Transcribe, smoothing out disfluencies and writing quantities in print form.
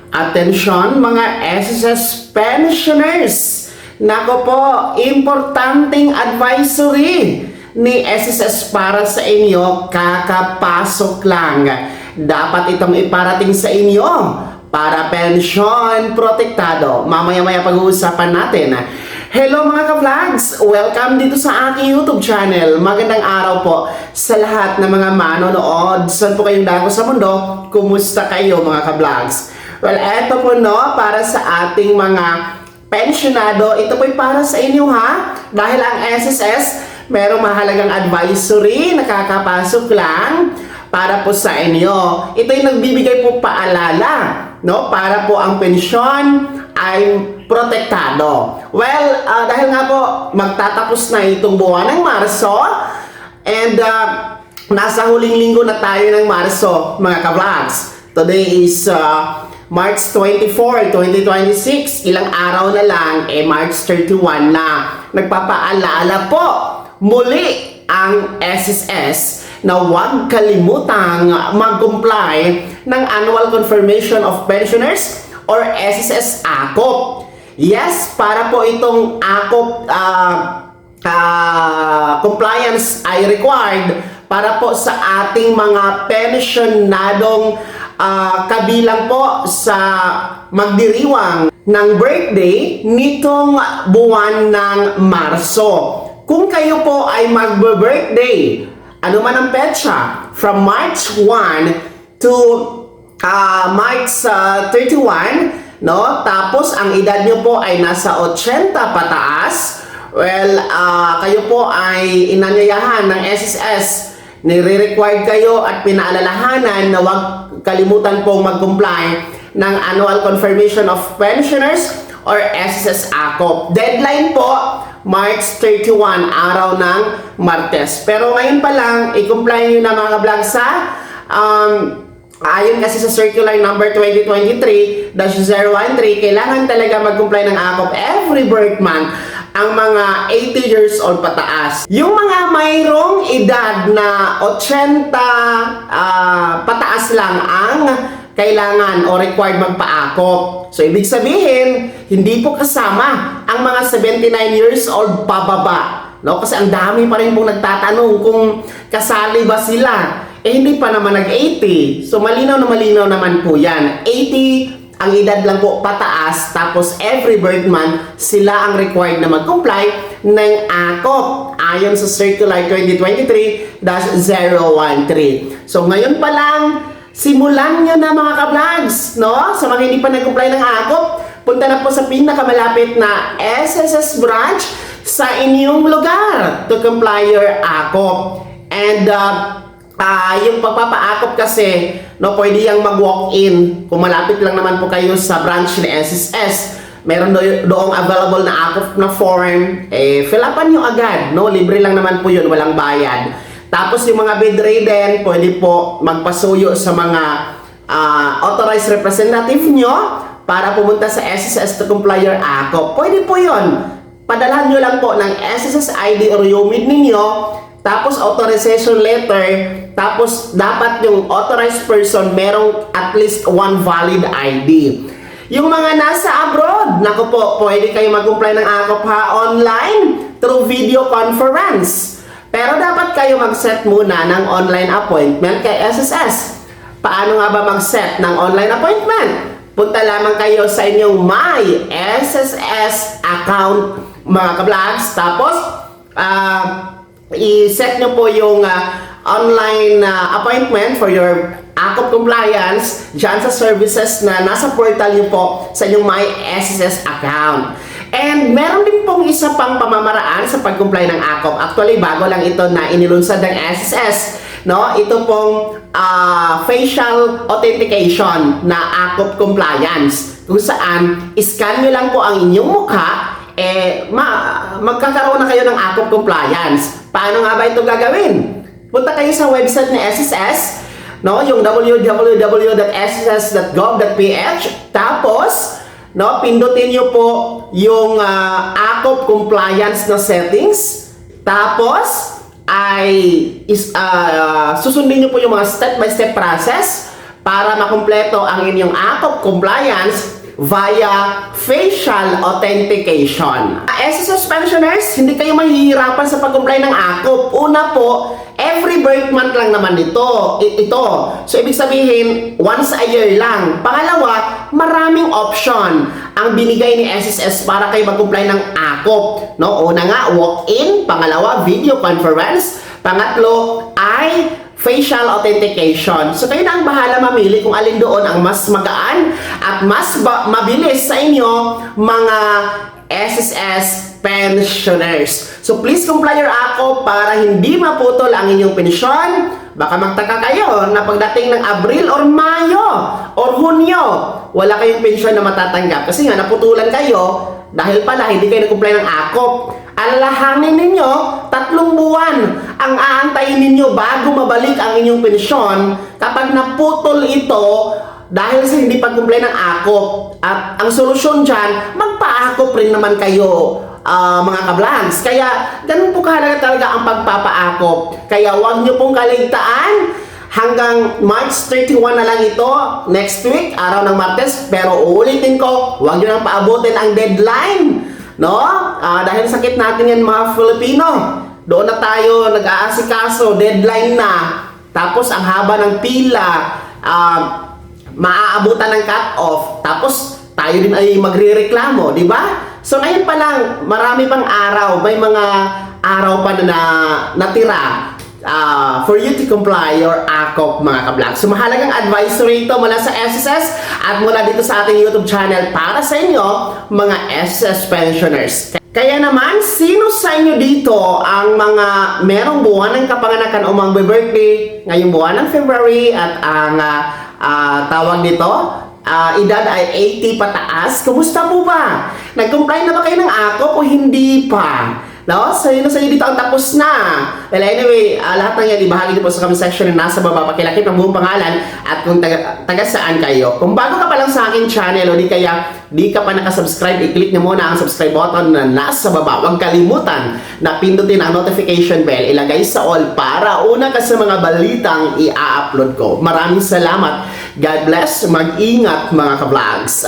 Atensyon mga SSS pensioners! Nako po, importanteng advisory ni SSS para sa inyo, kakapasok lang. Dapat itong iparating sa inyo para pensyon protektado. Mamaya-maya pag-uusapan natin. Hello mga ka-vlogs! Welcome dito sa aking YouTube channel. Magandang araw po sa lahat ng mga manonood. Saan po kayong dako sa mundo? Kumusta kayo mga ka-vlogs? Well, eto po para sa ating mga pensionado. Ito po'y para sa inyo ha. Dahil ang SSS, merong mahalagang advisory, nakakapasok lang para po sa inyo. Ito'y nagbibigay po paalala, no? Para po ang pensyon ay protektado. Well, dahil nga po magtatapos na itong buwan ng Marso and nasa huling linggo na tayo ng Marso, mga ka-vlogs. Today is March 24, 2026. Ilang araw na lang, March 31 na. Nagpapaalala po muli ang SSS na huwag kalimutang mag-comply ng Annual Confirmation of Pensioners or SSS AKOP. Yes, para po itong AKOP compliance ay required para po sa ating mga pensionadong kabilang po sa magdiriwang ng birthday nitong buwan ng Marso. Kung kayo po ay magbe-birthday, ano man ang petsa, from March 1 to March 31, no? Tapos ang edad nyo po ay nasa 80 pataas. Well, kayo po ay inanyayahan ng SSS. Nire-required kayo at pinaalalahanan na huwag kalimutan pong mag-comply ng Annual Confirmation of Pensioners or SSS AKOP. Deadline po, March 31, araw ng Martes. Pero ngayon pa lang, i-comply nyo na mga ka-vlog sa ayon kasi sa circular number 2023-013, kailangan talaga mag-comply ng AKOP every birth month ang mga 80 years old pataas. Yung mga mayroong edad na 80 pataas lang ang kailangan o required magpa-AKOP. So, ibig sabihin, hindi po kasama ang mga 79 years old pababa. No? Kasi ang dami pa rin pong nagtatanong kung kasali ba sila. Hindi pa naman nag-80. So, malinaw naman po yan. 80 ang edad lang po pataas, tapos every birth month, sila ang required na mag-comply ng AKOP ayon sa Circular 2023-013. So, ngayon pa lang, simulan nyo na mga ka-vlogs, no? Sa mga hindi pa nag-comply ng AKOP, punta na po sa pinakamalapit na SSS branch sa inyong lugar to comply your AKOP. And yung pagpapa-AKOP kasi, no, pwede yang mag-walk-in. Kung malapit lang naman po kayo sa branch ni SSS, meron doong available na AKOP na form, fill upan nyo agad, no? Libre lang naman po yun, walang bayad. Tapos yung mga bedridden, pwede po magpasuyo sa mga authorized representative nyo para pumunta sa SSS to comply your AKOP. Pwede po yun. Padalhan nyo lang po ng SSS ID or UMID ninyo, tapos authorization letter, tapos dapat yung authorized person merong at least one valid ID. Yung mga nasa abroad, naku po, pwede kayo mag-comply ng AKOP ha, online through video conference. Pero dapat kayo mag-set muna ng online appointment kay SSS. Paano nga ba mag-set ng online appointment? Punta lamang kayo sa inyong My SSS account, mga ka-vlogs. Tapos, i-set nyo po yung online appointment for your AKOP compliance dyan sa services na nasa portal nyo po sa inyong My SSS account. And meron din pong isa pang pamamaraan sa pag-comply ng AKOP. Actually, bago lang ito na inilunsad ng SSS. No? Ito pong facial authentication na AKOP compliance. Kung saan, iscan nyo lang po ang inyong mukha, magkakaroon na kayo ng AKOP compliance. Paano nga ba ito gagawin? Punta kayo sa website ni SSS, no? Yung www.sss.gov.ph. Tapos, no, pindutin nyo po yung AKOP compliance na settings. Tapos, ay susundin nyo po yung mga step-by-step process para makumpleto ang inyong AKOP compliance via facial authentication. SSS pensioners, hindi kayo mahihirapan sa pag-comply ng AKOP. Una po, every birth month lang naman ito. So, ibig sabihin, once a year lang. Pangalawa, maraming option ang binigay ni SSS para kayo mag-comply ng AKOP. No? Una nga, walk-in. Pangalawa, video conference. Pangatlo, ay facial authentication. So, kayo na ang bahala mamili kung alin doon ang mas magaan at mas mabilis sa inyo, mga SSS pensioners. So, please comply your AKOP para hindi maputol ang inyong pensyon. Baka magtaka kayo na pagdating ng Abril or Mayo or Hunyo, wala kayong pensyon na matatanggap kasi nga naputulan kayo dahil pala hindi kayo nag-comply ng AKOP. Alalahanin ninyo, 3 buwan ang aantayin ninyo bago mabalik ang inyong pensyon kapag naputol ito dahil sa hindi pag-comply ng AKOP. At ang solusyon dyan, magpa-AKOP rin naman kayo, mga kablangs. Kaya, ganun po kahalaga talaga ang pagpapa-AKOP. Kaya huwag nyo pong kaligtaan. Hanggang March 31 na lang ito, next week, araw ng Martes. Pero uulitin ko, huwag nyo nang paabutin ang deadline. No? Dahil sakit natin yan mga Filipino. Doon na tayo nag-aasikaso, deadline na. Tapos ang haba ng pila, maaabutan ng cut-off. Tapos tayo din ay magre-reklamo, di ba? So ngayon pa lang, marami pang araw, may mga araw pa na natira for you to comply your AKOP, mga kablog. So mahalagang advisory ito mula sa SSS at mula dito sa ating YouTube channel para sa inyo, mga SSS pensioners. Kaya naman, sino sa inyo dito ang mga merong buwan ng kapanganakan o mga birthday ngayong buwan ng February at ang tawag dito, edad ay 80 pataas? Kumusta po ba? Nag-comply na ba kayo ng AKOP o hindi pa? No? So, yun sa inyo dito ang tapos na. Well, anyway, lahat ng yan, ibahagi niyo po sa comment section na nasa baba. Pakilakip ang buong pangalan at kung taga saan kayo. Kung bago ka pa lang sa akin channel o di kaya di ka pa nakasubscribe, i-click niyo muna ang subscribe button na nasa baba. Huwag kalimutan na pindutin ang notification bell. Ilagay sa all para una ka sa mga balitang i-upload ko. Maraming salamat. God bless. Mag-ingat, mga ka-vlogs.